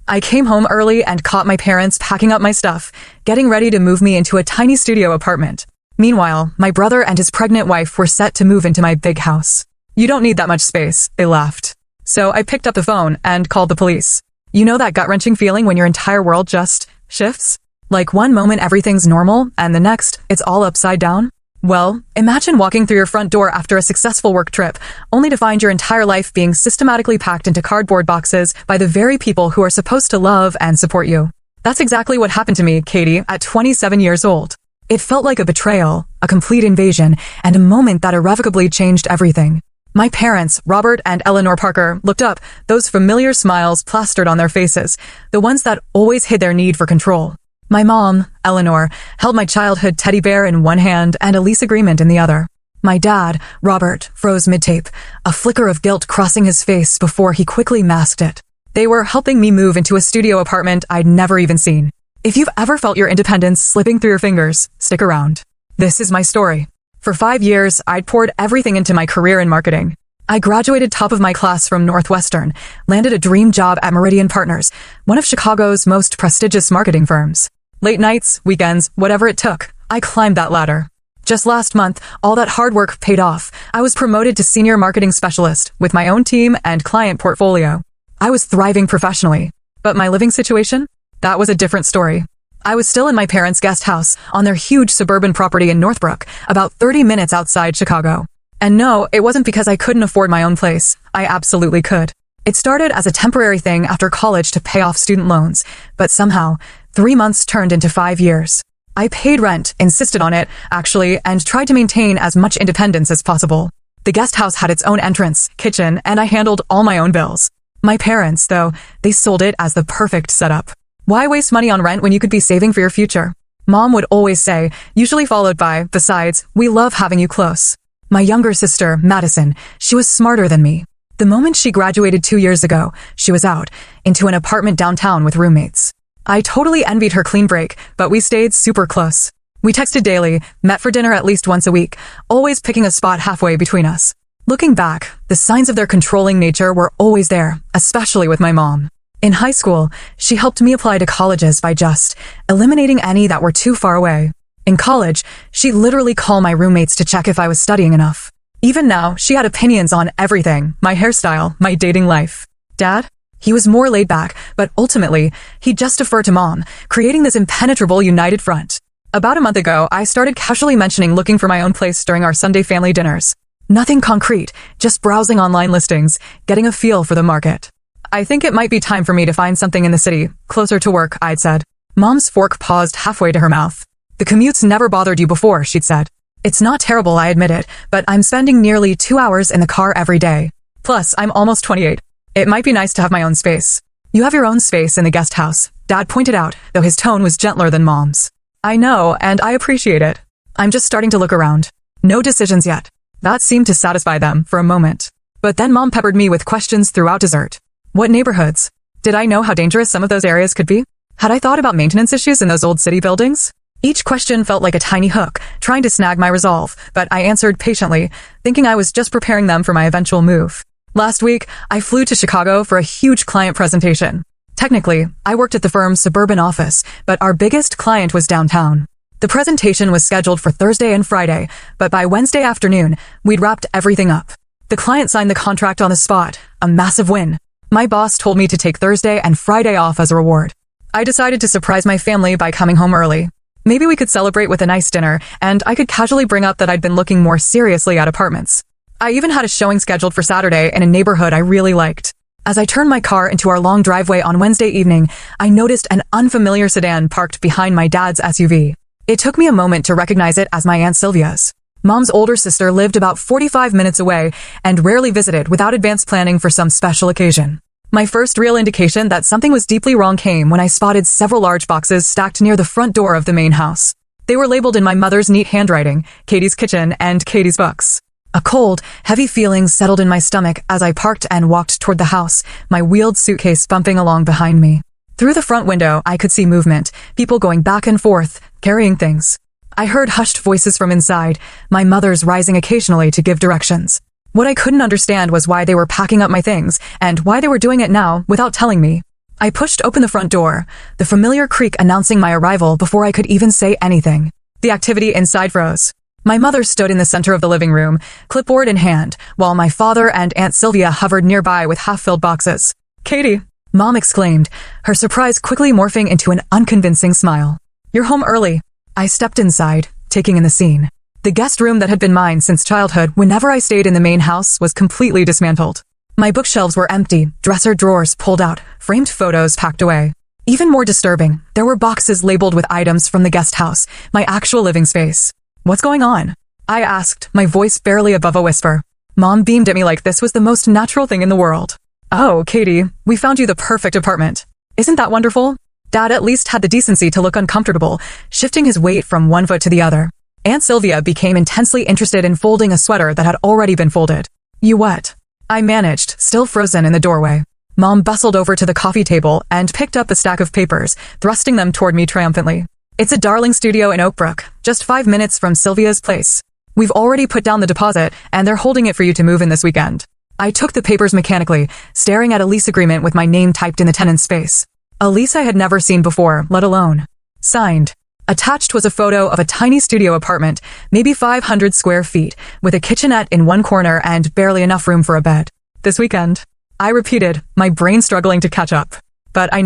I came home early and caught my parents packing up my stuff, getting ready to move me into a tiny studio apartment. Meanwhile, my brother and his pregnant wife were set to move into my big house. "You don't need that much space," they laughed. So I picked up the phone and called the police. You know that gut-wrenching feeling when your entire world just shifts? Like one moment everything's normal, and the next, it's all upside down? Well, imagine walking through your front door after a successful work trip, only to find your entire life being systematically packed into cardboard boxes by the very people who are supposed to love and support you. That's exactly what happened to me, Katie, at 27 years old. It felt like a betrayal, a complete invasion, and a moment that irrevocably changed everything. My parents, Robert and Eleanor Parker, looked up, those familiar smiles plastered on their faces, the ones that always hid their need for control. My mom, Eleanor, held my childhood teddy bear in one hand and a lease agreement in the other. My dad, Robert, froze mid-tape, a flicker of guilt crossing his face before he quickly masked it. They were helping me move into a studio apartment I'd never even seen. If you've ever felt your independence slipping through your fingers, stick around. This is my story. For 5 years, I'd poured everything into my career in marketing. I graduated top of my class from Northwestern, landed a dream job at Meridian Partners, one of Chicago's most prestigious marketing firms. Late nights, weekends, whatever it took, I climbed that ladder. Just last month, all that hard work paid off. I was promoted to senior marketing specialist with my own team and client portfolio. I was thriving professionally. But my living situation? That was a different story. I was still in my parents' guest house on their huge suburban property in Northbrook, about 30 minutes outside Chicago. And no, it wasn't because I couldn't afford my own place. I absolutely could. It started as a temporary thing after college to pay off student loans, but somehow, 3 months turned into 5 years. I paid rent, insisted on it, actually, and tried to maintain as much independence as possible. The guest house had its own entrance, kitchen, and I handled all my own bills. My parents, though, they sold it as the perfect setup. Why waste money on rent when you could be saving for your future? Mom would always say, usually followed by, besides, we love having you close. My younger sister, Madison, she was smarter than me. The moment she graduated 2 years ago, she was out, into an apartment downtown with roommates. I totally envied her clean break, but we stayed super close. We texted daily, met for dinner at least once a week, always picking a spot halfway between us. Looking back, the signs of their controlling nature were always there, especially with my mom. In high school, she helped me apply to colleges by just eliminating any that were too far away. In college, she'd literally call my roommates to check if I was studying enough. Even now, she had opinions on everything, my hairstyle, my dating life. Dad? He was more laid back, but ultimately, he'd just defer to Mom, creating this impenetrable united front. About a month ago, I started casually mentioning looking for my own place during our Sunday family dinners. Nothing concrete, just browsing online listings, getting a feel for the market. I think it might be time for me to find something in the city, closer to work, I'd said. Mom's fork paused halfway to her mouth. The commute's never bothered you before, she'd said. It's not terrible, I admitted, but I'm spending nearly 2 hours in the car every day. Plus, I'm almost 28. It might be nice to have my own space. You have your own space in the guest house, Dad pointed out, though his tone was gentler than Mom's. I know, and I appreciate it. I'm just starting to look around. No decisions yet. That seemed to satisfy them for a moment. But then Mom peppered me with questions throughout dessert. What neighborhoods? Did I know how dangerous some of those areas could be? Had I thought about maintenance issues in those old city buildings? Each question felt like a tiny hook, trying to snag my resolve, but I answered patiently, thinking I was just preparing them for my eventual move. Last week, I flew to Chicago for a huge client presentation. Technically, I worked at the firm's suburban office, but our biggest client was downtown. The presentation was scheduled for Thursday and Friday, but by Wednesday afternoon, we'd wrapped everything up. The client signed the contract on the spot, a massive win. My boss told me to take Thursday and Friday off as a reward. I decided to surprise my family by coming home early. Maybe we could celebrate with a nice dinner, and I could casually bring up that I'd been looking more seriously at apartments. I even had a showing scheduled for Saturday in a neighborhood I really liked. As I turned my car into our long driveway on Wednesday evening, I noticed an unfamiliar sedan parked behind my dad's SUV. It took me a moment to recognize it as my Aunt Sylvia's. Mom's older sister lived about 45 minutes away and rarely visited without advance planning for some special occasion. My first real indication that something was deeply wrong came when I spotted several large boxes stacked near the front door of the main house. They were labeled in my mother's neat handwriting, Katie's Kitchen and Katie's Books. A cold, heavy feeling settled in my stomach as I parked and walked toward the house, my wheeled suitcase bumping along behind me. Through the front window, I could see movement, people going back and forth, carrying things. I heard hushed voices from inside, my mother's rising occasionally to give directions. What I couldn't understand was why they were packing up my things, and why they were doing it now without telling me. I pushed open the front door, the familiar creak announcing my arrival before I could even say anything. The activity inside froze. My mother stood in the center of the living room, clipboard in hand, while my father and Aunt Sylvia hovered nearby with half-filled boxes. "Katie," Mom exclaimed, her surprise quickly morphing into an unconvincing smile. "You're home early." I stepped inside, taking in the scene. The guest room that had been mine since childhood whenever I stayed in the main house was completely dismantled. My bookshelves were empty, dresser drawers pulled out, framed photos packed away. Even more disturbing, there were boxes labeled with items from the guest house, my actual living space. "What's going on?" I asked, my voice barely above a whisper. Mom beamed at me like this was the most natural thing in the world. "Oh, Katie, we found you the perfect apartment. Isn't that wonderful?" Dad at least had the decency to look uncomfortable, shifting his weight from one foot to the other. Aunt Sylvia became intensely interested in folding a sweater that had already been folded. "You what?" I managed, still frozen in the doorway. Mom bustled over to the coffee table and picked up a stack of papers, thrusting them toward me triumphantly. "It's a darling studio in Oakbrook, just 5 minutes from Sylvia's place. We've already put down the deposit, and they're holding it for you to move in this weekend." I took the papers mechanically, staring at a lease agreement with my name typed in the tenant's space. A lease I had never seen before, let alone signed. Attached was a photo of a tiny studio apartment, maybe 500 square feet, with a kitchenette in one corner and barely enough room for a bed. "This weekend," I repeated, my brain struggling to catch up. "But I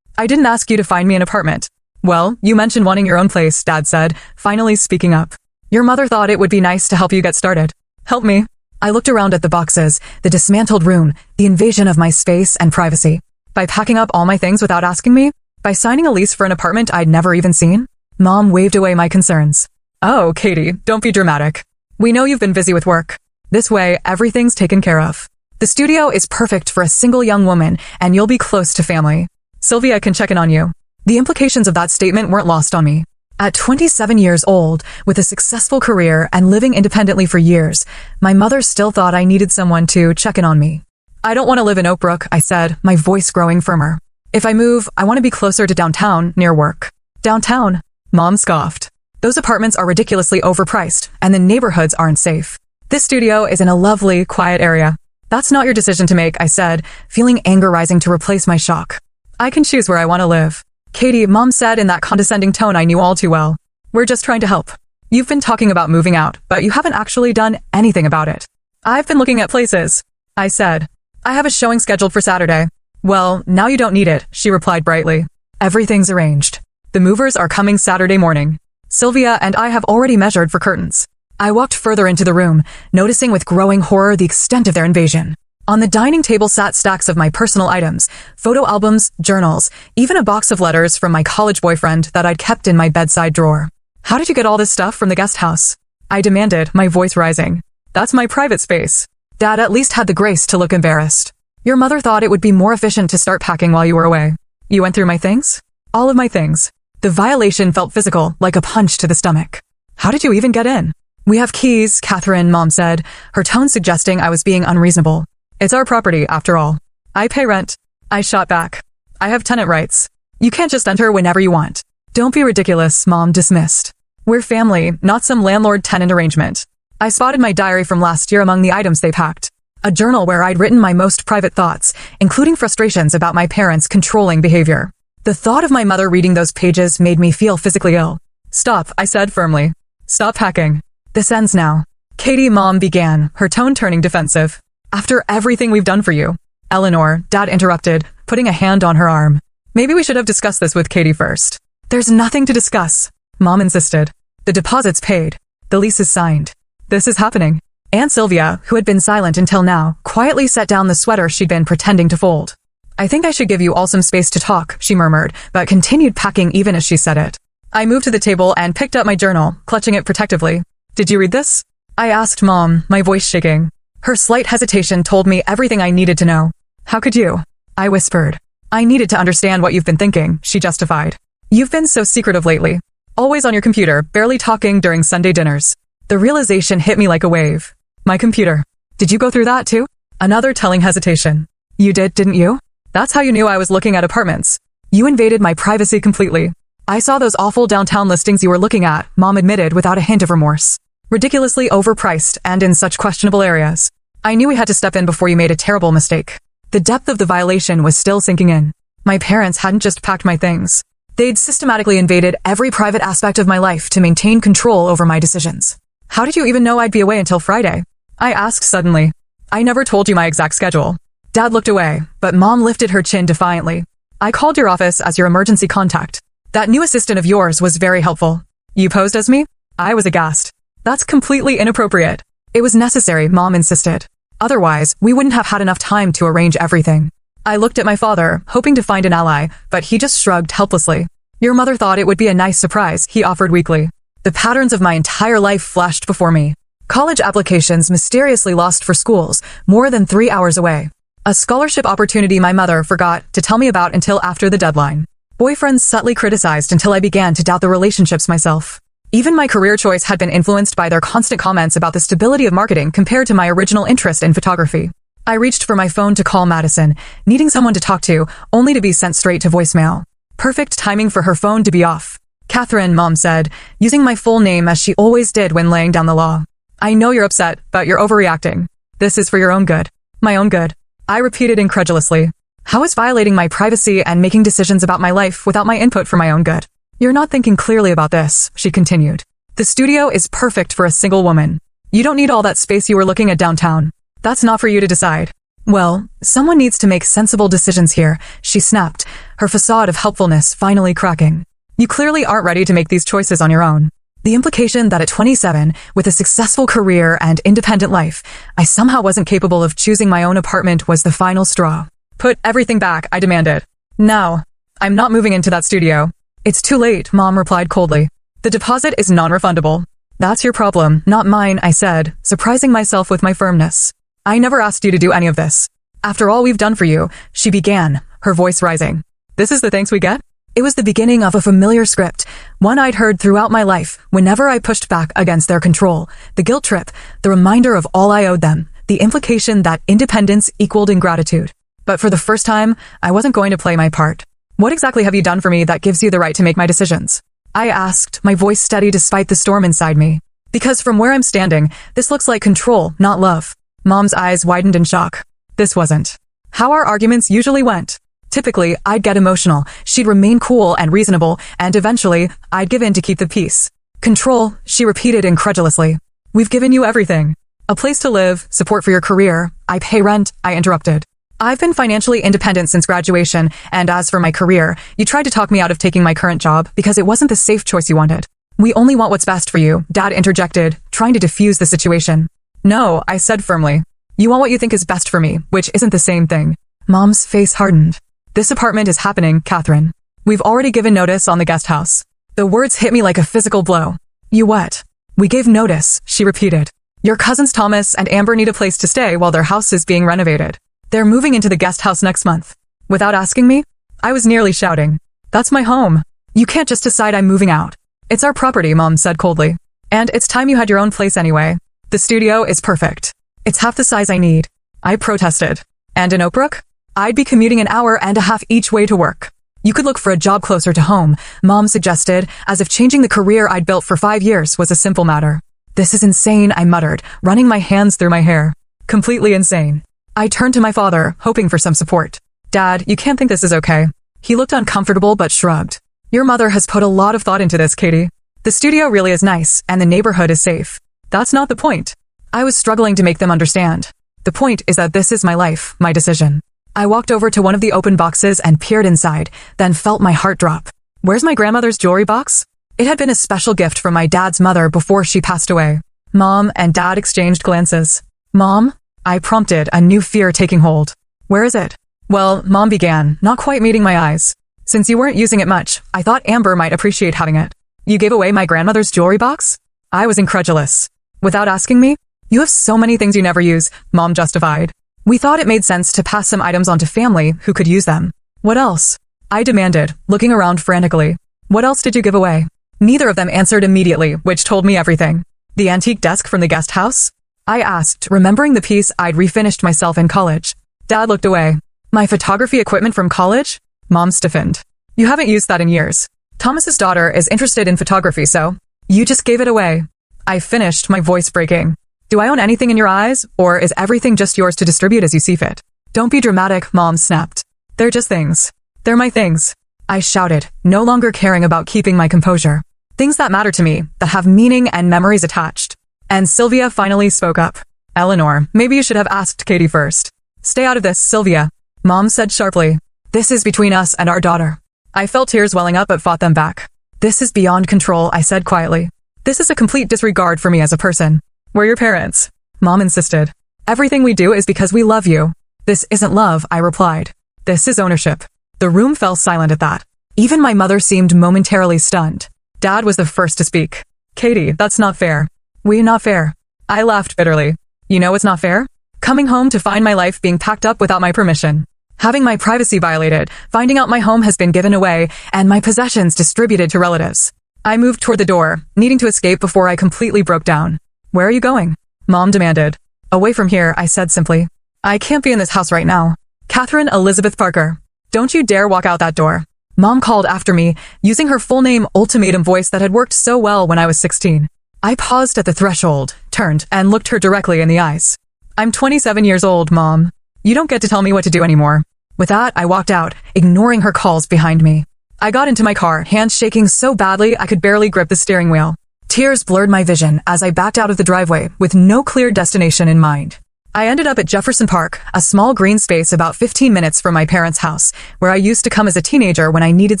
didn't ask you to find me an apartment." "Well, you mentioned wanting your own place," Dad said, finally speaking up. "Your mother thought it would be nice to help you get started." "Help me?" I looked around at the boxes, the dismantled room, the invasion of my space and privacy. By packing up all my things without asking me? By signing a lease for an apartment I'd never even seen? Mom waved away my concerns. "Oh, Katie, don't be dramatic. We know you've been busy with work. This way, everything's taken care of. The studio is perfect for a single young woman, and you'll be close to family. Sylvia can check in on you." The implications of that statement weren't lost on me. At 27 years old, with a successful career and living independently for years, my mother still thought I needed someone to check in on me. "I don't want to live in Oakbrook," I said, my voice growing firmer. "If I move, I want to be closer to downtown, near work." "Downtown?" Mom scoffed. "Those apartments are ridiculously overpriced, and the neighborhoods aren't safe. This studio is in a lovely, quiet area." "That's not your decision to make," I said, feeling anger rising to replace my shock. "I can choose where I want to live." "Katie," Mom said in that condescending tone I knew all too well. "We're just trying to help. You've been talking about moving out, but you haven't actually done anything about it." "I've been looking at places," I said. "I have a showing scheduled for Saturday." "Well, now you don't need it," she replied brightly. "Everything's arranged. The movers are coming Saturday morning. Sylvia and I have already measured for curtains." I walked further into the room, noticing with growing horror the extent of their invasion. On the dining table sat stacks of my personal items, photo albums, journals, even a box of letters from my college boyfriend that I'd kept in my bedside drawer. "How did you get all this stuff from the guest house?" I demanded, my voice rising. "That's my private space." Dad at least had the grace to look embarrassed. "Your mother thought it would be more efficient to start packing while you were away." "You went through my things?" "All of my things." The violation felt physical, like a punch to the stomach. "How did you even get in?" "We have keys," Catherine, Mom said, her tone suggesting I was being unreasonable. "It's our property, after all. I pay rent." I shot back. "I have tenant rights. You can't just enter whenever you want." "Don't be ridiculous," Mom dismissed. "We're family, not some landlord-tenant arrangement." I spotted my diary from last year among the items they packed. A journal where I'd written my most private thoughts, including frustrations about my parents' controlling behavior. The thought of my mother reading those pages made me feel physically ill. "Stop," I said firmly. "Stop packing. This ends now." "Katie," Mom began, her tone turning defensive. "After everything we've done for you." "Eleanor," Dad interrupted, putting a hand on her arm. "Maybe we should have discussed this with Katie first." "There's nothing to discuss," Mom insisted. "The deposit's paid. The lease is signed. This is happening." Aunt Sylvia, who had been silent until now, quietly set down the sweater she'd been pretending to fold. "I think I should give you all some space to talk," she murmured, but continued packing even as she said it. I moved to the table and picked up my journal, clutching it protectively. "Did you read this?" I asked Mom, my voice shaking. Her slight hesitation told me everything I needed to know. "How could you?" I whispered. "I needed to understand what you've been thinking," she justified. "You've been so secretive lately. Always on your computer, barely talking during Sunday dinners." The realization hit me like a wave. "My computer. Did you go through that too?" Another telling hesitation. "You did, didn't you? That's how you knew I was looking at apartments. You invaded my privacy completely." "I saw those awful downtown listings you were looking at," Mom admitted without a hint of remorse. "Ridiculously overpriced and in such questionable areas. I knew we had to step in before you made a terrible mistake." The depth of the violation was still sinking in. My parents hadn't just packed my things. They'd systematically invaded every private aspect of my life to maintain control over my decisions. How did you even know I'd be away until Friday? I asked suddenly. I never told you my exact schedule. Dad looked away, but Mom lifted her chin defiantly. I called your office as your emergency contact. That new assistant of yours was very helpful. You posed as me? I was aghast. That's completely inappropriate. It was necessary, Mom insisted. Otherwise, we wouldn't have had enough time to arrange everything. I looked at my father, hoping to find an ally, but he just shrugged helplessly. Your mother thought it would be a nice surprise, he offered weakly. The patterns of my entire life flashed before me. College applications mysteriously lost for schools more than 3 hours away. A scholarship opportunity my mother forgot to tell me about until after the deadline. Boyfriends subtly criticized until I began to doubt the relationships myself. Even my career choice had been influenced by their constant comments about the stability of marketing compared to my original interest in photography. I reached for my phone to call Madison, needing someone to talk to, only to be sent straight to voicemail. Perfect timing for her phone to be off. Catherine, Mom said, using my full name as she always did when laying down the law. I know you're upset, but you're overreacting. This is for your own good. My own good. I repeated incredulously. How is violating my privacy and making decisions about my life without my input for my own good? You're not thinking clearly about this, she continued. The studio is perfect for a single woman. You don't need all that space you were looking at downtown. That's not for you to decide. Well, someone needs to make sensible decisions here, she snapped, her facade of helpfulness finally cracking. You clearly aren't ready to make these choices on your own. The implication that at 27, with a successful career and independent life, I somehow wasn't capable of choosing my own apartment was the final straw. Put everything back, I demanded. No. I'm not moving into that studio. It's too late, Mom replied coldly. The deposit is non-refundable. That's your problem, not mine, I said, surprising myself with my firmness. I never asked you to do any of this. After all we've done for you, she began, her voice rising. This is the thanks we get? It was the beginning of a familiar script, one I'd heard throughout my life whenever I pushed back against their control, the guilt trip, the reminder of all I owed them, the implication that independence equaled ingratitude. But for the first time, I wasn't going to play my part. What exactly have you done for me that gives you the right to make my decisions? I asked, my voice steady despite the storm inside me. Because from where I'm standing, this looks like control, not love. Mom's eyes widened in shock. This wasn't how our arguments usually went. Typically, I'd get emotional, she'd remain cool and reasonable, and eventually, I'd give in to keep the peace. Control, she repeated incredulously. We've given you everything. A place to live, support for your career, I pay rent, I interrupted. I've been financially independent since graduation, and as for my career, you tried to talk me out of taking my current job because it wasn't the safe choice you wanted. We only want what's best for you, Dad interjected, trying to defuse the situation. No, I said firmly. You want what you think is best for me, which isn't the same thing. Mom's face hardened. This apartment is happening, Catherine. We've already given notice on the guest house. The words hit me like a physical blow. You what? We gave notice, she repeated. Your cousins Thomas and Amber need a place to stay while their house is being renovated. They're moving into the guest house next month. Without asking me? I was nearly shouting. That's my home. You can't just decide I'm moving out. It's our property, Mom said coldly. And it's time you had your own place anyway. The studio is perfect. It's half the size I need. I protested. And in Oakbrook? I'd be commuting an hour and a half each way to work. You could look for a job closer to home, Mom suggested, as if changing the career I'd built for 5 years was a simple matter. This is insane, I muttered, running my hands through my hair. Completely insane. I turned to my father, hoping for some support. Dad, you can't think this is okay. He looked uncomfortable but shrugged. Your mother has put a lot of thought into this, Katie. The studio really is nice, and the neighborhood is safe. That's not the point. I was struggling to make them understand. The point is that this is my life, my decision. I walked over to one of the open boxes and peered inside, then felt my heart drop. Where's my grandmother's jewelry box? It had been a special gift from my dad's mother before she passed away. Mom and Dad exchanged glances. Mom? I prompted, a new fear taking hold. Where is it? Well, Mom began, not quite meeting my eyes. Since you weren't using it much, I thought Amber might appreciate having it. You gave away my grandmother's jewelry box? I was incredulous. Without asking me? You have so many things you never use, Mom justified. We thought it made sense to pass some items on to family who could use them. What else? I demanded, looking around frantically. What else did you give away? Neither of them answered immediately, which told me everything. The antique desk from the guest house? I asked, remembering the piece I'd refinished myself in college. Dad looked away. My photography equipment from college? Mom stiffened. You haven't used that in years. Thomas's daughter is interested in photography, so you just gave it away. I finished, my voice breaking. Do I own anything in your eyes, or is everything just yours to distribute as you see fit? Don't be dramatic, Mom snapped. They're just things. They're my things. I shouted, no longer caring about keeping my composure. Things that matter to me, that have meaning and memories attached. And Sylvia finally spoke up. Eleanor, maybe you should have asked Katie first. Stay out of this, Sylvia. Mom said sharply. This is between us and our daughter. I felt tears welling up but fought them back. This is beyond control, I said quietly. This is a complete disregard for me as a person. We're your parents. Mom insisted. Everything we do is because we love you. This isn't love, I replied. This is ownership. The room fell silent at that. Even my mother seemed momentarily stunned. Dad was the first to speak. Katie, that's not fair. Not fair. I laughed bitterly. You know what's not fair? Coming home to find my life being packed up without my permission. Having my privacy violated, finding out my home has been given away, and my possessions distributed to relatives. I moved toward the door, needing to escape before I completely broke down. Where are you going? Mom demanded. Away from here, I said simply. I can't be in this house right now. Catherine Elizabeth Parker. Don't you dare walk out that door. Mom called after me, using her full name ultimatum voice that had worked so well when I was 16. I paused at the threshold, turned, and looked her directly in the eyes. I'm 27 years old, Mom. You don't get to tell me what to do anymore. With that, I walked out, ignoring her calls behind me. I got into my car, hands shaking so badly I could barely grip the steering wheel. Tears blurred my vision as I backed out of the driveway with no clear destination in mind. I ended up at Jefferson Park, a small green space about 15 minutes from my parents' house, where I used to come as a teenager when I needed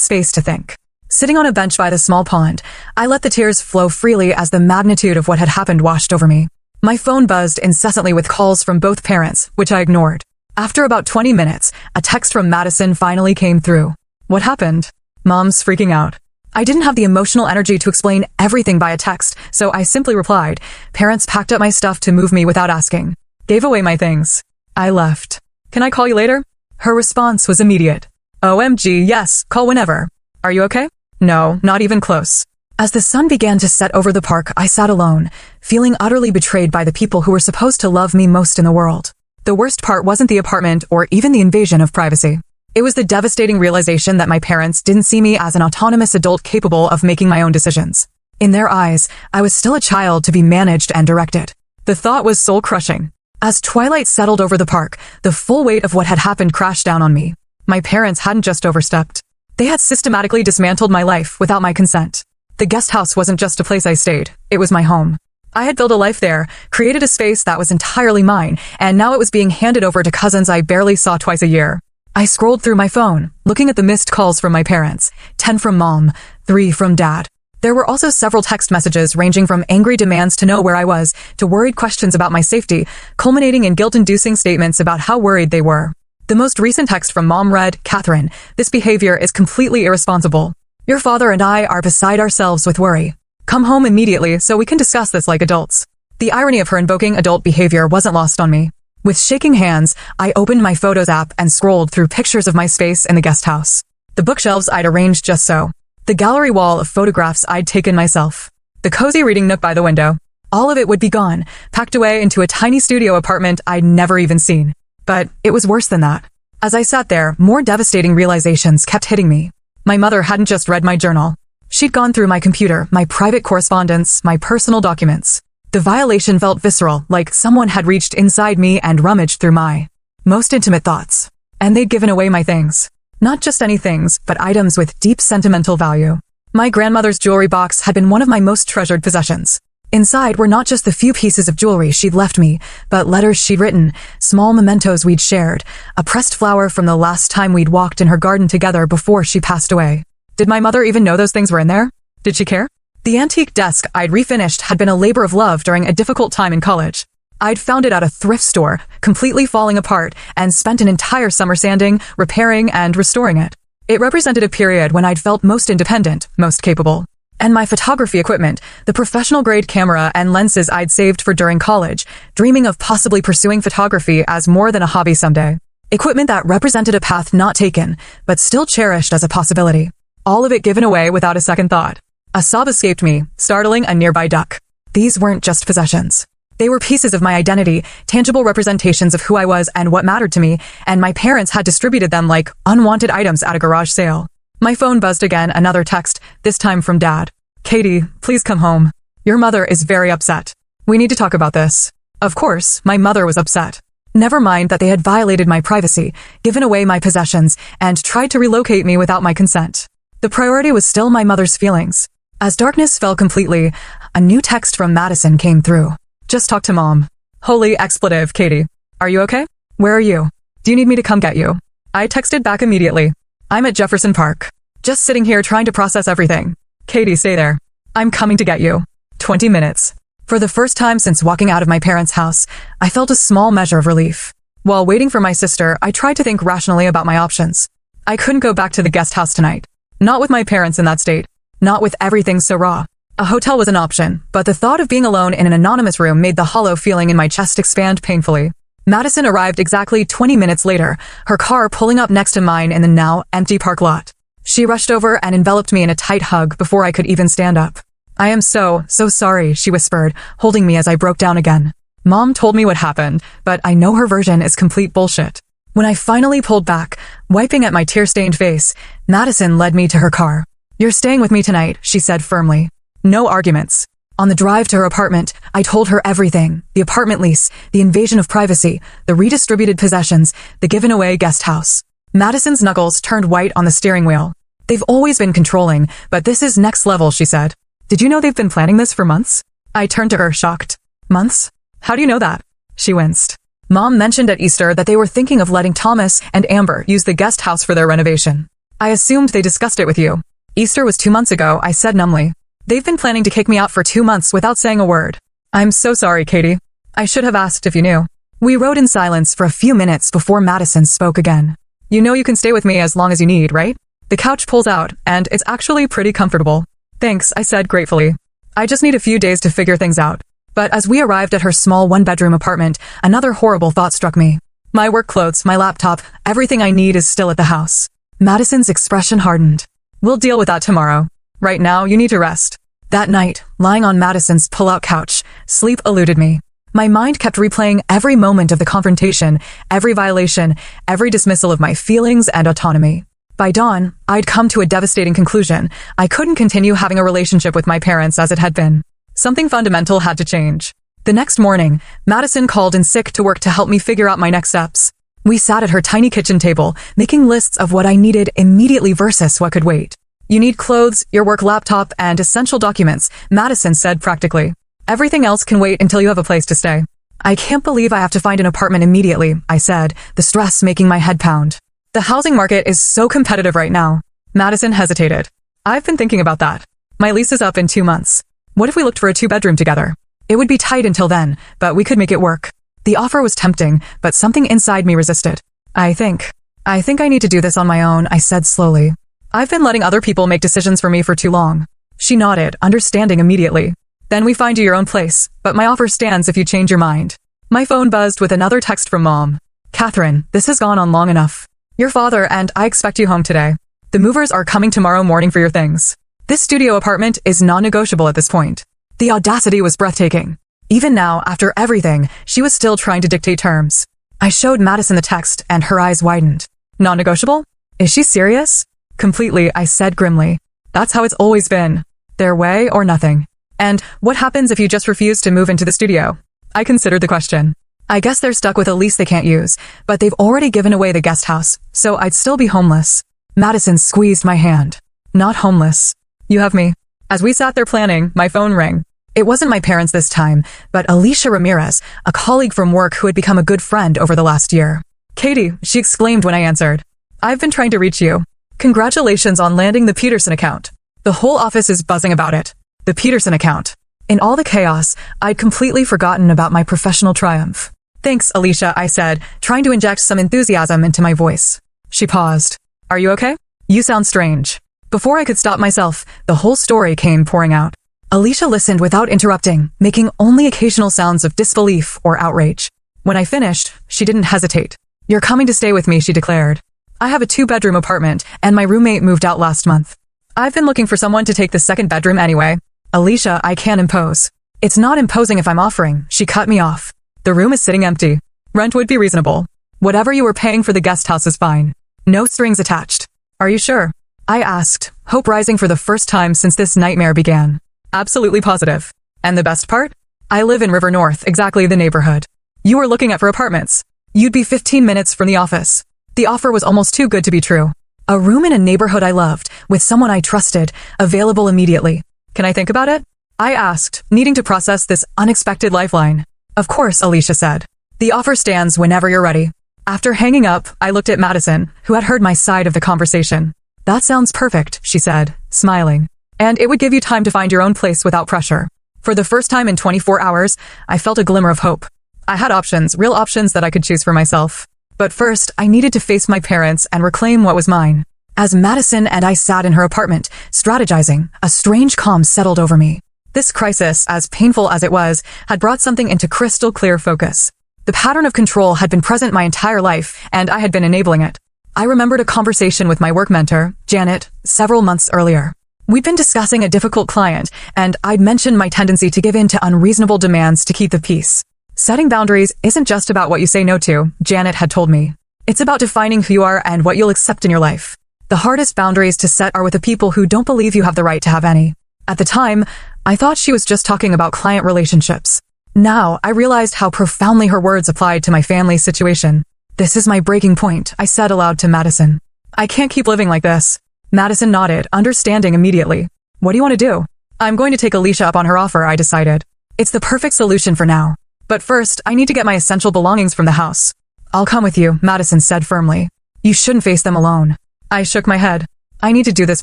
space to think. Sitting on a bench by the small pond, I let the tears flow freely as the magnitude of what had happened washed over me. My phone buzzed incessantly with calls from both parents, which I ignored. After about 20 minutes, a text from Madison finally came through. What happened? Mom's freaking out. I didn't have the emotional energy to explain everything by a text, so I simply replied, parents packed up my stuff to move me without asking. Gave away my things. I left. Can I call you later? Her response was immediate. OMG, yes, call whenever. Are you okay? No, not even close. As the sun began to set over the park, I sat alone, feeling utterly betrayed by the people who were supposed to love me most in the world. The worst part wasn't the apartment or even the invasion of privacy. It was the devastating realization that my parents didn't see me as an autonomous adult capable of making my own decisions. In their eyes, I was still a child to be managed and directed. The thought was soul-crushing. As twilight settled over the park, the full weight of what had happened crashed down on me. My parents hadn't just overstepped. They had systematically dismantled my life without my consent. The guest house wasn't just a place I stayed, it was my home. I had built a life there, created a space that was entirely mine, and now it was being handed over to cousins I barely saw twice a year. I scrolled through my phone, looking at the missed calls from my parents, 10 from Mom, 3 from Dad. There were also several text messages ranging from angry demands to know where I was, to worried questions about my safety, culminating in guilt-inducing statements about how worried they were. The most recent text from Mom read, Catherine, this behavior is completely irresponsible. Your father and I are beside ourselves with worry. Come home immediately so we can discuss this like adults. The irony of her invoking adult behavior wasn't lost on me. With shaking hands, I opened my Photos app and scrolled through pictures of my space in the guest house. The bookshelves I'd arranged just so. The gallery wall of photographs I'd taken myself. The cozy reading nook by the window. All of it would be gone, packed away into a tiny studio apartment I'd never even seen. But it was worse than that. As I sat there, more devastating realizations kept hitting me. My mother hadn't just read my journal. She'd gone through my computer, my private correspondence, my personal documents. The violation felt visceral, like someone had reached inside me and rummaged through my most intimate thoughts. And they'd given away my things. Not just any things, but items with deep sentimental value. My grandmother's jewelry box had been one of my most treasured possessions. Inside were not just the few pieces of jewelry she'd left me, but letters she'd written, small mementos we'd shared, a pressed flower from the last time we'd walked in her garden together before she passed away. Did my mother even know those things were in there? Did she care? The antique desk I'd refinished had been a labor of love during a difficult time in college. I'd found it at a thrift store, completely falling apart, and spent an entire summer sanding, repairing, and restoring it. It represented a period when I'd felt most independent, most capable. And my photography equipment, the professional-grade camera and lenses I'd saved for during college, dreaming of possibly pursuing photography as more than a hobby someday. Equipment that represented a path not taken, but still cherished as a possibility. All of it given away without a second thought. A sob escaped me, startling a nearby duck. These weren't just possessions. They were pieces of my identity, tangible representations of who I was and what mattered to me, and my parents had distributed them like unwanted items at a garage sale. My phone buzzed again, another text, this time from Dad. Katie, please come home. Your mother is very upset. We need to talk about this. Of course, my mother was upset. Never mind that they had violated my privacy, given away my possessions, and tried to relocate me without my consent. The priority was still my mother's feelings. As darkness fell completely, a new text from Madison came through. Just talk to Mom. Holy expletive, Katie. Are you okay? Where are you? Do you need me to come get you? I texted back immediately. I'm at Jefferson Park. Just sitting here trying to process everything. Katie, stay there. I'm coming to get you. 20 minutes. For the first time since walking out of my parents' house, I felt a small measure of relief. While waiting for my sister, I tried to think rationally about my options. I couldn't go back to the guest house tonight. Not with my parents in that state. Not with everything so raw. A hotel was an option, but the thought of being alone in an anonymous room made the hollow feeling in my chest expand painfully. Madison arrived exactly 20 minutes later, her car pulling up next to mine in the now empty park lot. She rushed over and enveloped me in a tight hug before I could even stand up. I am so sorry, she whispered, holding me as I broke down again. Mom told me what happened, but I know her version is complete bullshit. When I finally pulled back, wiping at my tear-stained face, Madison led me to her car. You're staying with me tonight, she said firmly. No arguments. On the drive to her apartment, I told her everything. The apartment lease, the invasion of privacy, the redistributed possessions, the given-away guest house. Madison's knuckles turned white on the steering wheel. They've always been controlling, but this is next level, she said. Did you know they've been planning this for months? I turned to her, shocked. Months? How do you know that? She winced. Mom mentioned at Easter that they were thinking of letting Thomas and Amber use the guest house for their renovation. I assumed they discussed it with you. Easter was 2 months ago, I said numbly. They've been planning to kick me out for 2 months without saying a word. I'm so sorry, Katie. I should have asked if you knew. We rode in silence for a few minutes before Madison spoke again. You know you can stay with me as long as you need, right? The couch pulls out, and it's actually pretty comfortable. Thanks, I said gratefully. I just need a few days to figure things out. But as we arrived at her small one-bedroom apartment, another horrible thought struck me. My work clothes, my laptop, everything I need is still at the house. Madison's expression hardened. We'll deal with that tomorrow. Right now, you need to rest. That night, lying on Madison's pull-out couch, sleep eluded me. My mind kept replaying every moment of the confrontation, every violation, every dismissal of my feelings and autonomy. By dawn, I'd come to a devastating conclusion. I couldn't continue having a relationship with my parents as it had been. Something fundamental had to change. The next morning, Madison called in sick to work to help me figure out my next steps. We sat at her tiny kitchen table, making lists of what I needed immediately versus what could wait. You need clothes, your work laptop, and essential documents, Madison said practically. Everything else can wait until you have a place to stay. I can't believe I have to find an apartment immediately, I said, the stress making my head pound. The housing market is so competitive right now. Madison hesitated. I've been thinking about that. My lease is up in 2 months. What if we looked for a 2-bedroom together? It would be tight until then, but we could make it work. The offer was tempting, but something inside me resisted. I think I need to do this on my own, I said slowly. I've been letting other people make decisions for me for too long. She nodded, understanding immediately. Then we find you your own place, but my offer stands if you change your mind. My phone buzzed with another text from Mom. Catherine, this has gone on long enough. Your father and I expect you home today. The movers are coming tomorrow morning for your things. This studio apartment is non-negotiable at this point. The audacity was breathtaking. Even now, after everything, she was still trying to dictate terms. I showed Madison the text, and her eyes widened. Non-negotiable? Is she serious? Completely, I said grimly. That's how it's always been. Their way or nothing. And what happens if you just refuse to move into the studio? I considered the question. I guess they're stuck with a lease they can't use, but they've already given away the guest house, so I'd still be homeless. Madison squeezed my hand. Not homeless. You have me. As we sat there planning, my phone rang. It wasn't my parents this time, but Alicia Ramirez, a colleague from work who had become a good friend over the last year. Katie, she exclaimed when I answered. I've been trying to reach you. Congratulations on landing the Peterson account. The whole office is buzzing about it. The Peterson account. In all the chaos, I'd completely forgotten about my professional triumph. Thanks, Alicia, I said, trying to inject some enthusiasm into my voice. She paused. Are you okay? You sound strange. Before I could stop myself, the whole story came pouring out. Alicia listened without interrupting, making only occasional sounds of disbelief or outrage. When I finished, she didn't hesitate. You're coming to stay with me, she declared. I have a 2-bedroom apartment, and my roommate moved out last month. I've been looking for someone to take the 2nd bedroom anyway. Alicia, I can't impose. It's not imposing if I'm offering, she cut me off. The room is sitting empty. Rent would be reasonable. Whatever you were paying for the guest house is fine. No strings attached. Are you sure? I asked, hope rising for the first time since this nightmare began. Absolutely positive. And the best part? I live in River North, exactly the neighborhood. You were looking at for apartments. You'd be 15 minutes from the office. The offer was almost too good to be true. A room in a neighborhood I loved, with someone I trusted, available immediately. Can I think about it? I asked, needing to process this unexpected lifeline. Of course, Alicia said. The offer stands whenever you're ready. After hanging up, I looked at Madison, who had heard my side of the conversation. That sounds perfect, she said, smiling. And it would give you time to find your own place without pressure. For the first time in 24 hours, I felt a glimmer of hope. I had options, real options that I could choose for myself. But first, I needed to face my parents and reclaim what was mine. As Madison and I sat in her apartment, strategizing, a strange calm settled over me. This crisis, as painful as it was, had brought something into crystal clear focus. The pattern of control had been present my entire life, and I had been enabling it. I remembered a conversation with my work mentor, Janet, several months earlier. We'd been discussing a difficult client, and I'd mentioned my tendency to give in to unreasonable demands to keep the peace. Setting boundaries isn't just about what you say no to, Janet had told me. It's about defining who you are and what you'll accept in your life. The hardest boundaries to set are with the people who don't believe you have the right to have any. At the time, I thought she was just talking about client relationships. Now, I realized how profoundly her words applied to my family situation. This is my breaking point, I said aloud to Madison. I can't keep living like this. Madison nodded, understanding immediately. What do you want to do? I'm going to take Alicia up on her offer, I decided. It's the perfect solution for now. But first, I need to get my essential belongings from the house. I'll come with you, Madison said firmly. You shouldn't face them alone. I shook my head. I need to do this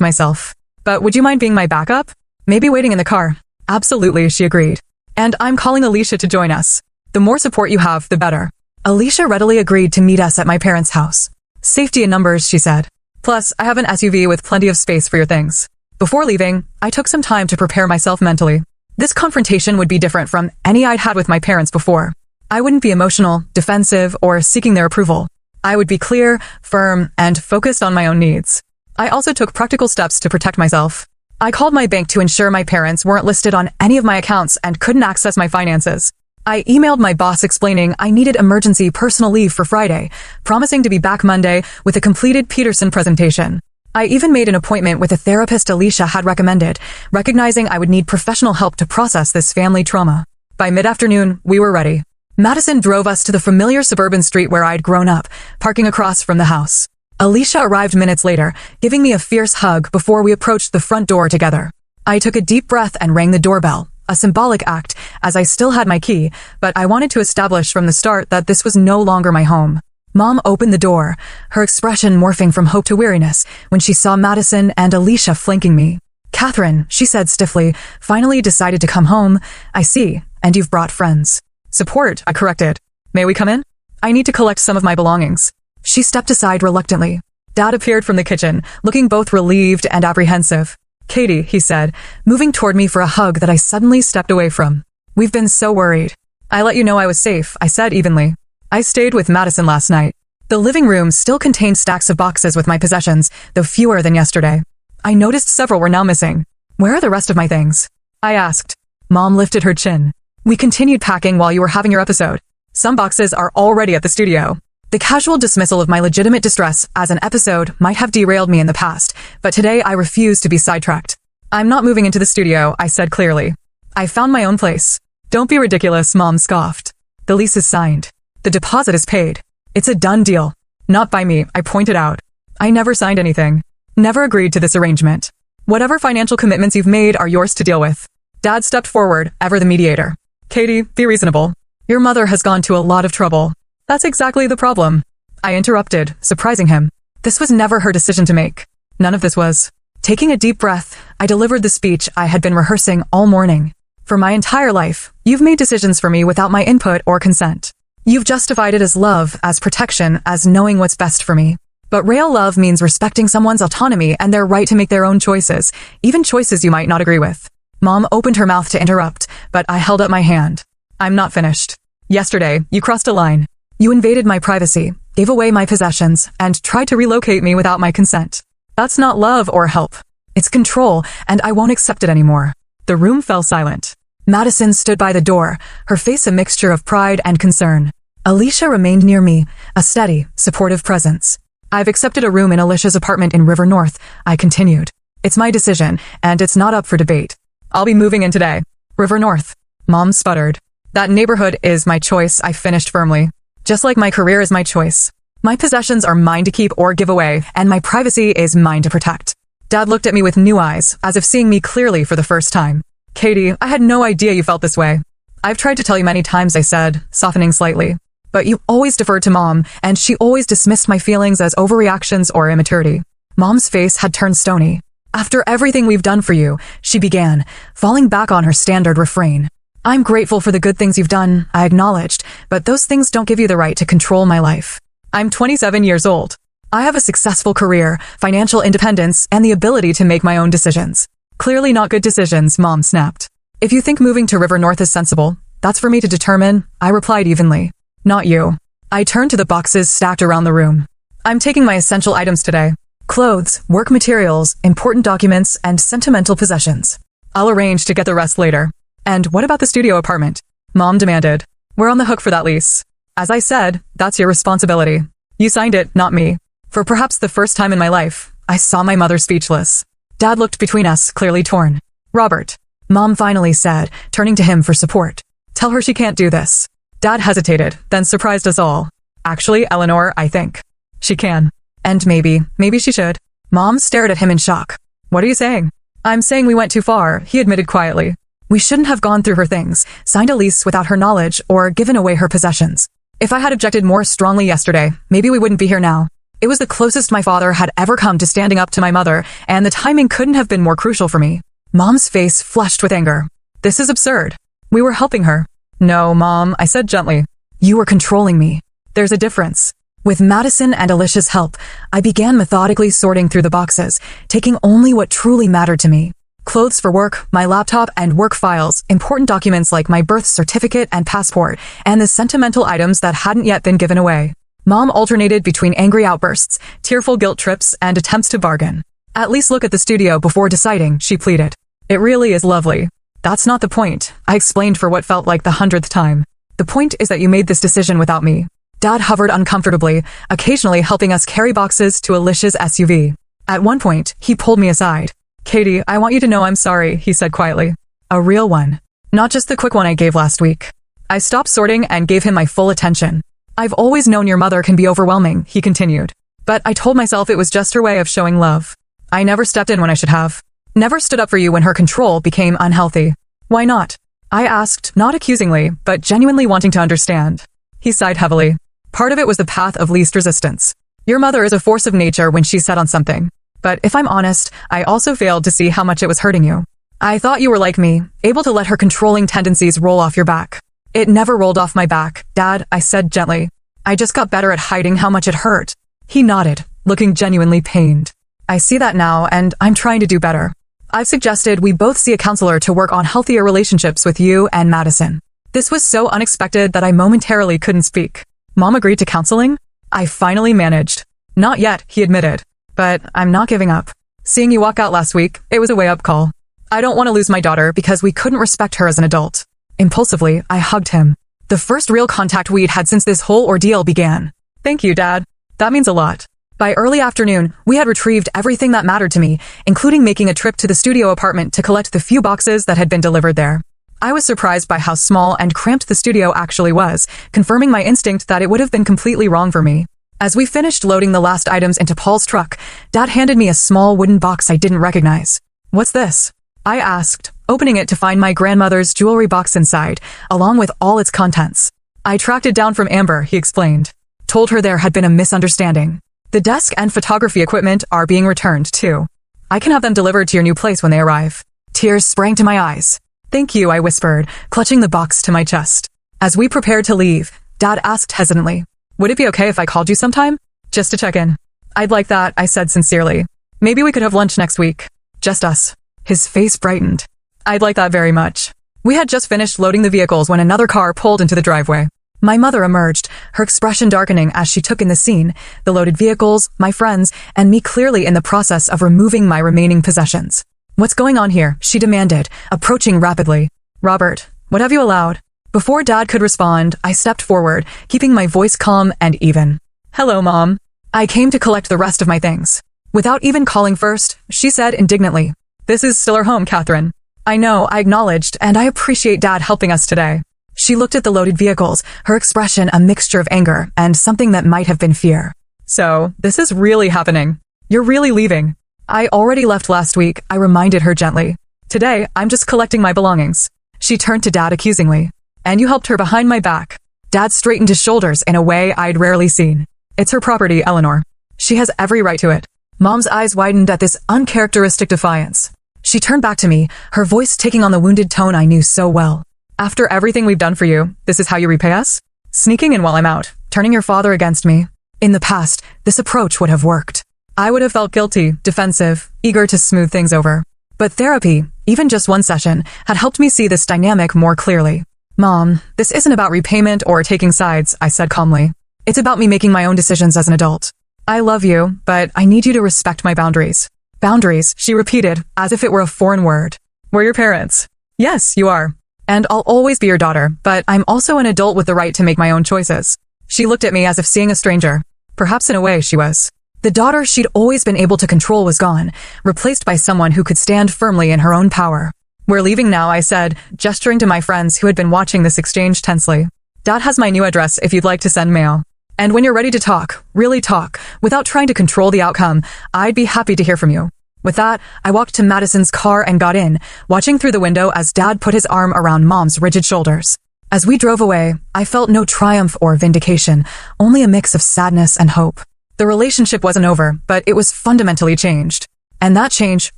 myself. But would you mind being my backup? Maybe waiting in the car. Absolutely, she agreed. And I'm calling Alicia to join us. The more support you have, the better. Alicia readily agreed to meet us at my parents' house. Safety in numbers, she said. Plus, I have an SUV with plenty of space for your things. Before leaving, I took some time to prepare myself mentally. This confrontation would be different from any I'd had with my parents before. I wouldn't be emotional, defensive, or seeking their approval. I would be clear, firm, and focused on my own needs. I also took practical steps to protect myself. I called my bank to ensure my parents weren't listed on any of my accounts and couldn't access my finances. I emailed my boss explaining I needed emergency personal leave for Friday, promising to be back Monday with a completed Peterson presentation. I even made an appointment with a therapist Alicia had recommended, recognizing I would need professional help to process this family trauma. By mid-afternoon, we were ready. Madison drove us to the familiar suburban street where I'd grown up, parking across from the house. Alicia arrived minutes later, giving me a fierce hug before we approached the front door together. I took a deep breath and rang the doorbell, a symbolic act, as I still had my key, but I wanted to establish from the start that this was no longer my home. Mom opened the door, her expression morphing from hope to weariness when she saw Madison and Alicia flanking me. Catherine, she said stiffly, finally decided to come home. I see, and you've brought friends. Support, I corrected. May we come in? I need to collect some of my belongings. She stepped aside reluctantly. Dad appeared from the kitchen, looking both relieved and apprehensive. Katie, he said, moving toward me for a hug that I suddenly stepped away from. We've been so worried. I let you know I was safe, I said evenly. I stayed with Madison last night. The living room still contained stacks of boxes with my possessions, though fewer than yesterday. I noticed several were now missing. Where are the rest of my things? I asked. Mom lifted her chin. We continued packing while you were having your episode. Some boxes are already at the studio. The casual dismissal of my legitimate distress as an episode might have derailed me in the past, but today I refuse to be sidetracked. I'm not moving into the studio, I said clearly. I found my own place. Don't be ridiculous, Mom scoffed. The lease is signed. The deposit is paid. It's a done deal. Not by me, I pointed out. I never signed anything. Never agreed to this arrangement. Whatever financial commitments you've made are yours to deal with. Dad stepped forward, ever the mediator. Katie, be reasonable. Your mother has gone to a lot of trouble. That's exactly the problem. I interrupted, surprising him. This was never her decision to make. None of this was. Taking a deep breath, I delivered the speech I had been rehearsing all morning. For my entire life, you've made decisions for me without my input or consent. You've justified it as love, as protection, as knowing what's best for me. But real love means respecting someone's autonomy and their right to make their own choices, even choices you might not agree with. Mom opened her mouth to interrupt, but I held up my hand. I'm not finished. Yesterday, you crossed a line. You invaded my privacy, gave away my possessions, and tried to relocate me without my consent. That's not love or help. It's control, and I won't accept it anymore. The room fell silent. Madison stood by the door, her face a mixture of pride and concern. Alicia remained near me, a steady, supportive presence. I've accepted a room in Alicia's apartment in River North, I continued. It's my decision, and it's not up for debate. I'll be moving in today. River North. Mom sputtered. That neighborhood is my choice, I finished firmly. Just like my career is my choice. My possessions are mine to keep or give away, and my privacy is mine to protect. Dad looked at me with new eyes, as if seeing me clearly for the first time. Katie, I had no idea you felt this way. I've tried to tell you many times, I said, softening slightly. But you always deferred to Mom, and she always dismissed my feelings as overreactions or immaturity. Mom's face had turned stony. After everything we've done for you, she began, falling back on her standard refrain. I'm grateful for the good things you've done, I acknowledged, but those things don't give you the right to control my life. I'm 27 years old. I have a successful career, financial independence, and the ability to make my own decisions. Clearly not good decisions, Mom snapped. If you think moving to River North is sensible, that's for me to determine, I replied evenly. Not you. I turned to the boxes stacked around the room. I'm taking my essential items today. Clothes, work materials, important documents, and sentimental possessions. I'll arrange to get the rest later. And what about the studio apartment? Mom demanded. We're on the hook for that lease. As I said, that's your responsibility. You signed it, not me. For perhaps the first time in my life, I saw my mother speechless. Dad looked between us, clearly torn. Robert, Mom finally said, turning to him for support. Tell her she can't do this. Dad hesitated, then surprised us all. Actually, Eleanor, I think. She can. And maybe she should. Mom stared at him in shock. What are you saying? I'm saying we went too far, he admitted quietly. We shouldn't have gone through her things, signed a lease without her knowledge, or given away her possessions. If I had objected more strongly yesterday, maybe we wouldn't be here now. It was the closest my father had ever come to standing up to my mother, and the timing couldn't have been more crucial for me. Mom's face flushed with anger. This is absurd. We were helping her. No, Mom, I said gently. You were controlling me. There's a difference. With Madison and Alicia's help, I began methodically sorting through the boxes, taking only what truly mattered to me. Clothes for work, my laptop and work files, important documents like my birth certificate and passport, and the sentimental items that hadn't yet been given away. Mom alternated between angry outbursts, tearful guilt trips, and attempts to bargain. At least look at the studio before deciding, she pleaded. It really is lovely. That's not the point, I explained for what felt like the 100th time. The point is that you made this decision without me. Dad hovered uncomfortably, occasionally helping us carry boxes to Alicia's SUV. At one point, he pulled me aside. Katie, I want you to know I'm sorry, he said quietly. A real one. Not just the quick one I gave last week. I stopped sorting and gave him my full attention. I've always known your mother can be overwhelming, he continued. But I told myself it was just her way of showing love. I never stepped in when I should have. Never stood up for you when her control became unhealthy. Why not? I asked, not accusingly, but genuinely wanting to understand. He sighed heavily. Part of it was the path of least resistance. Your mother is a force of nature when she's set on something. But if I'm honest, I also failed to see how much it was hurting you. I thought you were like me, able to let her controlling tendencies roll off your back. It never rolled off my back, Dad, I said gently. I just got better at hiding how much it hurt. He nodded, looking genuinely pained. I see that now, and I'm trying to do better. I've suggested we both see a counselor to work on healthier relationships with you and Madison. This was so unexpected that I momentarily couldn't speak. Mom agreed to counseling? I finally managed. Not yet, he admitted. But I'm not giving up. Seeing you walk out last week, it was a wake-up call. I don't want to lose my daughter because we couldn't respect her as an adult. Impulsively, I hugged him. The first real contact we'd had since this whole ordeal began. Thank you, Dad. That means a lot. By early afternoon, we had retrieved everything that mattered to me, including making a trip to the studio apartment to collect the few boxes that had been delivered there. I was surprised by how small and cramped the studio actually was, confirming my instinct that it would have been completely wrong for me. As we finished loading the last items into Paul's truck, Dad handed me a small wooden box I didn't recognize. What's this? I asked, opening it to find my grandmother's jewelry box inside, along with all its contents. I tracked it down from Amber, he explained. Told her there had been a misunderstanding. The desk and photography equipment are being returned, too. I can have them delivered to your new place when they arrive. Tears sprang to my eyes. Thank you, I whispered, clutching the box to my chest. As we prepared to leave, Dad asked hesitantly, would it be okay if I called you sometime? Just to check in. I'd like that, I said sincerely. Maybe we could have lunch next week. Just us. His face brightened. I'd like that very much. We had just finished loading the vehicles when another car pulled into the driveway. My mother emerged, her expression darkening as she took in the scene, the loaded vehicles, my friends, and me clearly in the process of removing my remaining possessions. What's going on here? She demanded, approaching rapidly. Robert, what have you allowed? Before Dad could respond, I stepped forward, keeping my voice calm and even. Hello, Mom. I came to collect the rest of my things. Without even calling first, she said indignantly. This is still our home, Catherine. I know, I acknowledged, and I appreciate Dad helping us today. She looked at the loaded vehicles, her expression a mixture of anger and something that might have been fear. So, this is really happening. You're really leaving. I already left last week, I reminded her gently. Today, I'm just collecting my belongings. She turned to Dad accusingly. And you helped her behind my back. Dad straightened his shoulders in a way I'd rarely seen. It's her property, Eleanor. She has every right to it. Mom's eyes widened at this uncharacteristic defiance. She turned back to me, her voice taking on the wounded tone I knew so well. After everything we've done for you, this is how you repay us? Sneaking in while I'm out, turning your father against me. In the past, this approach would have worked. I would have felt guilty, defensive, eager to smooth things over. But therapy, even just one session, had helped me see this dynamic more clearly. Mom, this isn't about repayment or taking sides, I said calmly. It's about me making my own decisions as an adult. I love you, but I need you to respect my boundaries. Boundaries, she repeated, as if it were a foreign word. We're your parents. Yes, you are. And I'll always be your daughter, but I'm also an adult with the right to make my own choices. She looked at me as if seeing a stranger. Perhaps in a way she was. The daughter she'd always been able to control was gone, replaced by someone who could stand firmly in her own power. We're leaving now, I said, gesturing to my friends who had been watching this exchange tensely. Dad has my new address if you'd like to send mail. And when you're ready to talk, really talk, without trying to control the outcome, I'd be happy to hear from you. With that, I walked to Madison's car and got in, watching through the window as Dad put his arm around Mom's rigid shoulders. As we drove away, I felt no triumph or vindication, only a mix of sadness and hope. The relationship wasn't over, but it was fundamentally changed. And that change,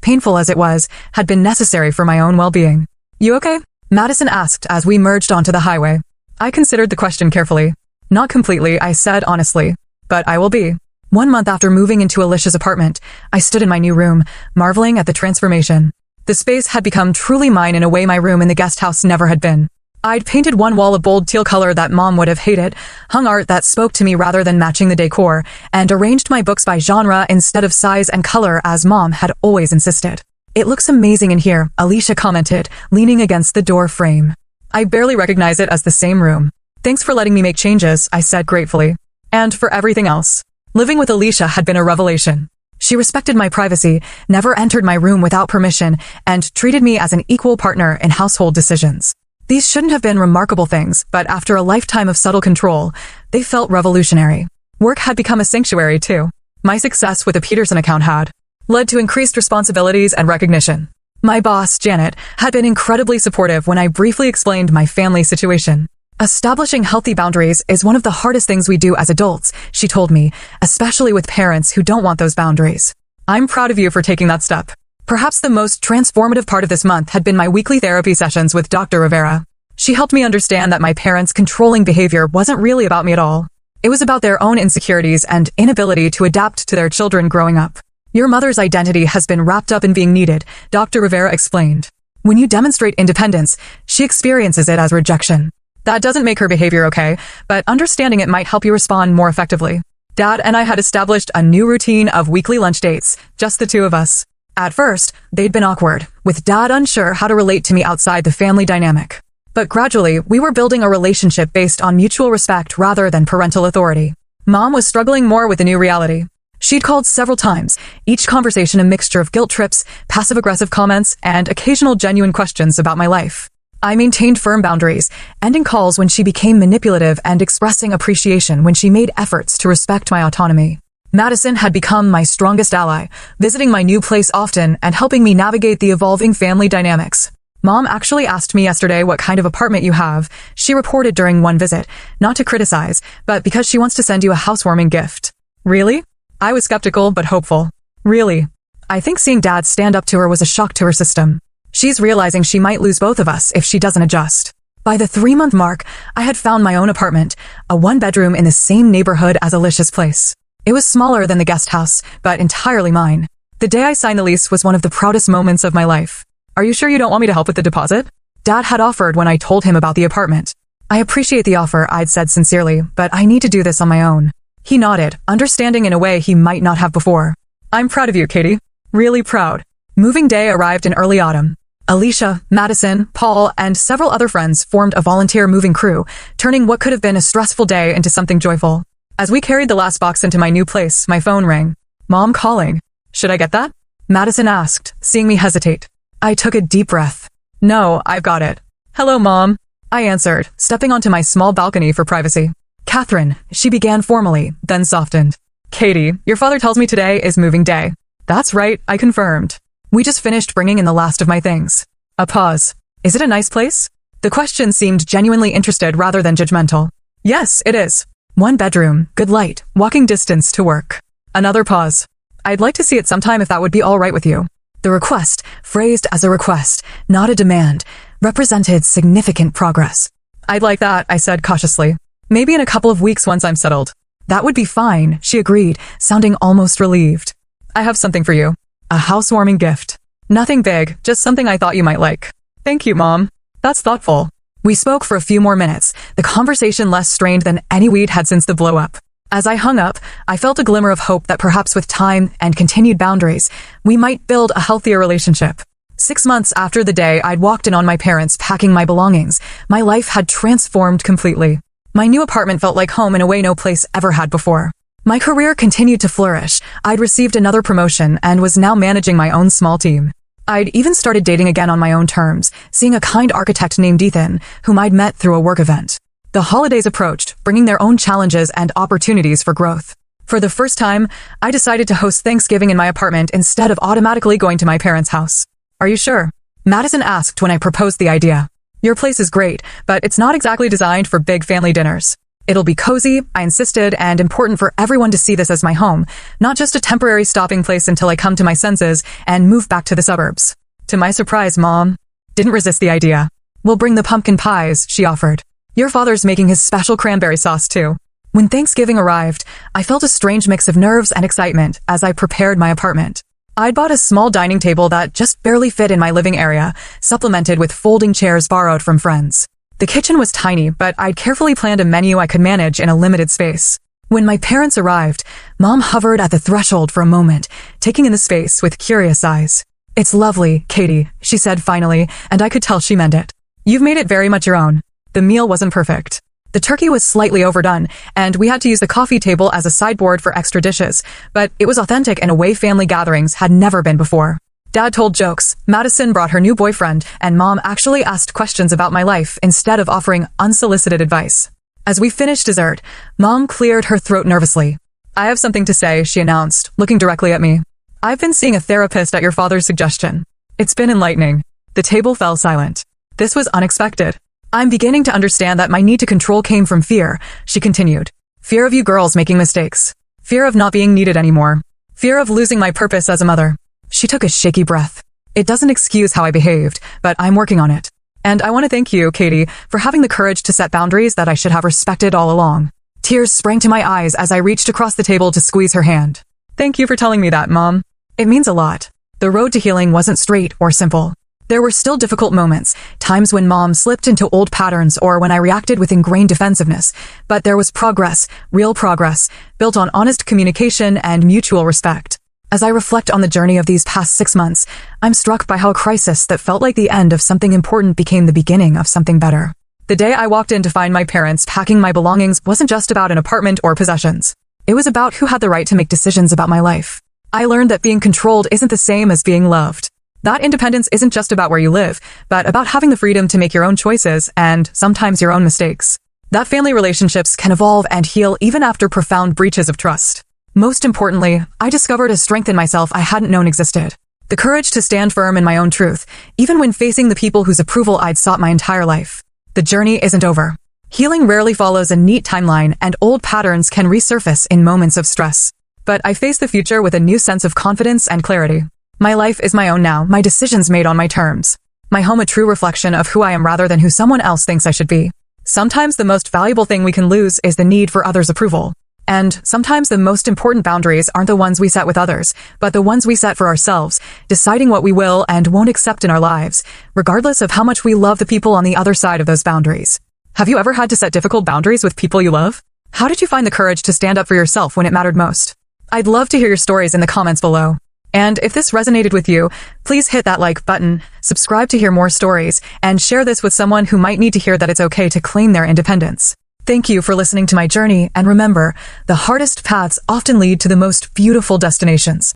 painful as it was, had been necessary for my own well-being. You okay? Madison asked as we merged onto the highway. I considered the question carefully. Not completely, I said honestly. But I will be. 1 month after moving into Alicia's apartment, I stood in my new room, marveling at the transformation. The space had become truly mine in a way my room in the guest house never had been. I'd painted one wall a bold teal color that Mom would have hated, hung art that spoke to me rather than matching the decor, and arranged my books by genre instead of size and color as Mom had always insisted. It looks amazing in here, Alicia commented, leaning against the door frame. I barely recognize it as the same room. Thanks for letting me make changes, I said gratefully. And for everything else. Living with Alicia had been a revelation. She respected my privacy, never entered my room without permission, and treated me as an equal partner in household decisions. These shouldn't have been remarkable things, but after a lifetime of subtle control, they felt revolutionary. Work had become a sanctuary, too. My success with the Peterson account had led to increased responsibilities and recognition. My boss, Janet, had been incredibly supportive when I briefly explained my family situation. Establishing healthy boundaries is one of the hardest things we do as adults, she told me, especially with parents who don't want those boundaries. I'm proud of you for taking that step. Perhaps the most transformative part of this month had been my weekly therapy sessions with Dr. Rivera. She helped me understand that my parents' controlling behavior wasn't really about me at all. It was about their own insecurities and inability to adapt to their children growing up. Your mother's identity has been wrapped up in being needed, Dr. Rivera explained. When you demonstrate independence, she experiences it as rejection. That doesn't make her behavior okay, but understanding it might help you respond more effectively. Dad and I had established a new routine of weekly lunch dates, just the two of us. At first, they'd been awkward, with Dad unsure how to relate to me outside the family dynamic. But gradually, we were building a relationship based on mutual respect rather than parental authority. Mom was struggling more with the new reality. She'd called several times, each conversation a mixture of guilt trips, passive-aggressive comments, and occasional genuine questions about my life. I maintained firm boundaries, ending calls when she became manipulative and expressing appreciation when she made efforts to respect my autonomy. Madison had become my strongest ally, visiting my new place often and helping me navigate the evolving family dynamics. Mom actually asked me yesterday what kind of apartment you have, she reported during one visit, not to criticize, but because she wants to send you a housewarming gift. Really? I was skeptical but hopeful. Really? I think seeing Dad stand up to her was a shock to her system. She's realizing she might lose both of us if she doesn't adjust. By the 3-month mark, I had found my own apartment, a 1-bedroom in the same neighborhood as Alicia's place. It was smaller than the guest house, but entirely mine. The day I signed the lease was one of the proudest moments of my life. Are you sure you don't want me to help with the deposit? Dad had offered when I told him about the apartment. I appreciate the offer, I'd said sincerely, but I need to do this on my own. He nodded, understanding in a way he might not have before. I'm proud of you, Katie. Really proud. Moving day arrived in early autumn. Alicia, Madison, Paul, and several other friends formed a volunteer moving crew, turning what could have been a stressful day into something joyful. As we carried the last box into my new place, my phone rang. Mom calling. Should I get that? Madison asked, seeing me hesitate. I took a deep breath. No, I've got it. Hello, Mom. I answered, stepping onto my small balcony for privacy. Catherine, she began formally, then softened. Katie, your father tells me today is moving day. That's right, I confirmed. We just finished bringing in the last of my things. A pause. Is it a nice place? The question seemed genuinely interested rather than judgmental. Yes, it is. 1 bedroom, good light, walking distance to work. Another pause. I'd like to see it sometime if that would be all right with you. The request, phrased as a request, not a demand, represented significant progress. I'd like that, I said cautiously. Maybe in a couple of weeks once I'm settled. That would be fine, she agreed, sounding almost relieved. I have something for you. A housewarming gift. Nothing big, just something I thought you might like. Thank you, Mom. That's thoughtful. We spoke for a few more minutes, the conversation less strained than any we'd had since the blow-up. As I hung up, I felt a glimmer of hope that perhaps with time and continued boundaries, we might build a healthier relationship. 6 months after the day I'd walked in on my parents packing my belongings, my life had transformed completely. My new apartment felt like home in a way no place ever had before. My career continued to flourish. I'd received another promotion and was now managing my own small team. I'd even started dating again on my own terms, seeing a kind architect named Ethan, whom I'd met through a work event. The holidays approached, bringing their own challenges and opportunities for growth. For the first time, I decided to host Thanksgiving in my apartment instead of automatically going to my parents' house. Are you sure? Madison asked when I proposed the idea. Your place is great, but it's not exactly designed for big family dinners. It'll be cozy, I insisted, and important for everyone to see this as my home, not just a temporary stopping place until I come to my senses and move back to the suburbs. To my surprise, Mom didn't resist the idea. We'll bring the pumpkin pies, she offered. Your father's making his special cranberry sauce, too. When Thanksgiving arrived, I felt a strange mix of nerves and excitement as I prepared my apartment. I'd bought a small dining table that just barely fit in my living area, supplemented with folding chairs borrowed from friends. The kitchen was tiny, but I'd carefully planned a menu I could manage in a limited space. When my parents arrived, Mom hovered at the threshold for a moment, taking in the space with curious eyes. It's lovely, Katie, she said finally, and I could tell she meant it. You've made it very much your own. The meal wasn't perfect. The turkey was slightly overdone, and we had to use the coffee table as a sideboard for extra dishes, but it was authentic in a way family gatherings had never been before. Dad told jokes, Madison brought her new boyfriend, and Mom actually asked questions about my life instead of offering unsolicited advice. As we finished dessert, Mom cleared her throat nervously. I have something to say, she announced, looking directly at me. I've been seeing a therapist at your father's suggestion. It's been enlightening. The table fell silent. This was unexpected. I'm beginning to understand that my need to control came from fear, she continued. Fear of you girls making mistakes. Fear of not being needed anymore. Fear of losing my purpose as a mother. She took a shaky breath. It doesn't excuse how I behaved, but I'm working on it. And I want to thank you, Katie, for having the courage to set boundaries that I should have respected all along. Tears sprang to my eyes as I reached across the table to squeeze her hand. Thank you for telling me that, Mom. It means a lot. The road to healing wasn't straight or simple. There were still difficult moments, times when Mom slipped into old patterns or when I reacted with ingrained defensiveness, but there was progress, real progress, built on honest communication and mutual respect. As I reflect on the journey of these past 6 months, I'm struck by how a crisis that felt like the end of something important became the beginning of something better. The day I walked in to find my parents packing my belongings wasn't just about an apartment or possessions. It was about who had the right to make decisions about my life. I learned that being controlled isn't the same as being loved. That independence isn't just about where you live, but about having the freedom to make your own choices and sometimes your own mistakes. That family relationships can evolve and heal even after profound breaches of trust. Most importantly, I discovered a strength in myself I hadn't known existed. The courage to stand firm in my own truth, even when facing the people whose approval I'd sought my entire life. The journey isn't over. Healing rarely follows a neat timeline, and old patterns can resurface in moments of stress. But I face the future with a new sense of confidence and clarity. My life is my own now, my decisions made on my terms. My home a true reflection of who I am rather than who someone else thinks I should be. Sometimes the most valuable thing we can lose is the need for others' approval. And sometimes the most important boundaries aren't the ones we set with others, but the ones we set for ourselves, deciding what we will and won't accept in our lives, regardless of how much we love the people on the other side of those boundaries. Have you ever had to set difficult boundaries with people you love? How did you find the courage to stand up for yourself when it mattered most? I'd love to hear your stories in the comments below. And if this resonated with you, please hit that like button, subscribe to hear more stories, and share this with someone who might need to hear that it's okay to claim their independence. Thank you for listening to my journey, and remember, the hardest paths often lead to the most beautiful destinations.